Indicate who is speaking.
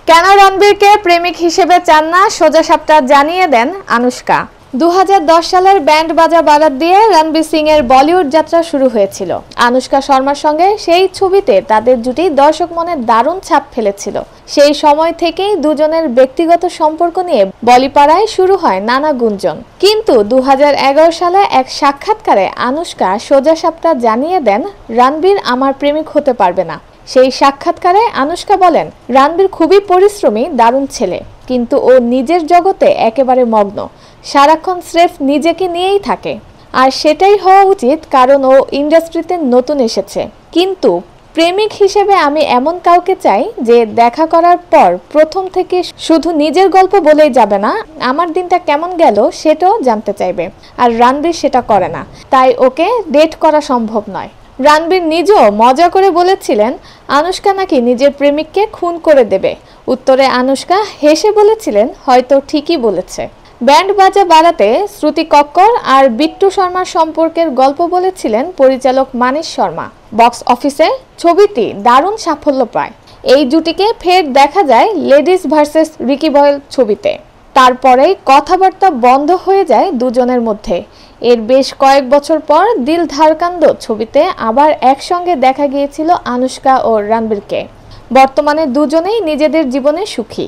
Speaker 1: কেন রণবীরকে প্রেমিক হিসেবে চান না সোজা সাপটা জানিয়ে দেন আনুশকা। 2010 সালের ব্যান্ড বাজা বারাত দিয়ে রণবীর সিং এর বলিউড যাত্রা শুরু হয়েছিল। আনুশকা শর্মার সঙ্গে সেই ছবিতে তাদের জুটি দর্শক মনে দারুণ ছাপ ফেলেছিল। সেই সময় থেকেই দুজনের ব্যক্তিগত সম্পর্ক নিয়ে বলিপাড়ায় শুরু হয় নানা গুঞ্জন। কিন্তু 2011 সালে এক সাক্ষাৎকারে আনুশকা সোজা সাপটা জানিয়ে দেন রণবীর আমার প্রেমিক হতে পারবে না। সেই সাক্ষাৎকারে আনুশকা বলেন, রণবীর খুবই পরিশ্রমী, দারুণ ছেলে, কিন্তু ও নিজের জগতে একেবারে মগ্ন, সারাক্ষণ স্রেফ নিজেকে নিয়েই থাকে। আর সেটাই হওয়া উচিত, কারণ ও ইন্ডাস্ট্রিতে নতুন এসেছে। কিন্তু প্রেমিক হিসেবে আমি এমন কাউকে চাই যে দেখা করার পর প্রথম থেকে শুধু নিজের গল্প বলেই যাবে না, আমার দিনটা কেমন গেল সেটাও জানতে চাইবে। আর রণবীর সেটা করে না, তাই ওকে ডেট করা সম্ভব নয়। রণবীর নিজেও মজা করে বলেছিলেন আনুশকা নাকি নিজের প্রেমিককে খুন করে দেবে। উত্তরে আনুশকা হেসে বলেছিলেন, হয়তো ঠিকই বলেছে। ব্যান্ড বাজা বারাতে শ্রুতি কক্কর আর বিট্টু শর্মার সম্পর্কের গল্প বলেছিলেন পরিচালক মানিশ শর্মা। বক্স অফিসে ছবিটি দারুণ সাফল্য পায়। এই জুটিকে ফের দেখা যায় লেডিস ভার্সেস রিকি বয়েল ছবিতে। তারপরেই কথাবার্তা বন্ধ হয়ে যায় দুজনের মধ্যে। এর বেশ কয়েক বছর পর দিল ধারকান্দ ছবিতে আবার একসঙ্গে দেখা গিয়েছিল আনুশকা ও রণবীরকে। বর্তমানে দুজনেই নিজেদের জীবনে সুখী।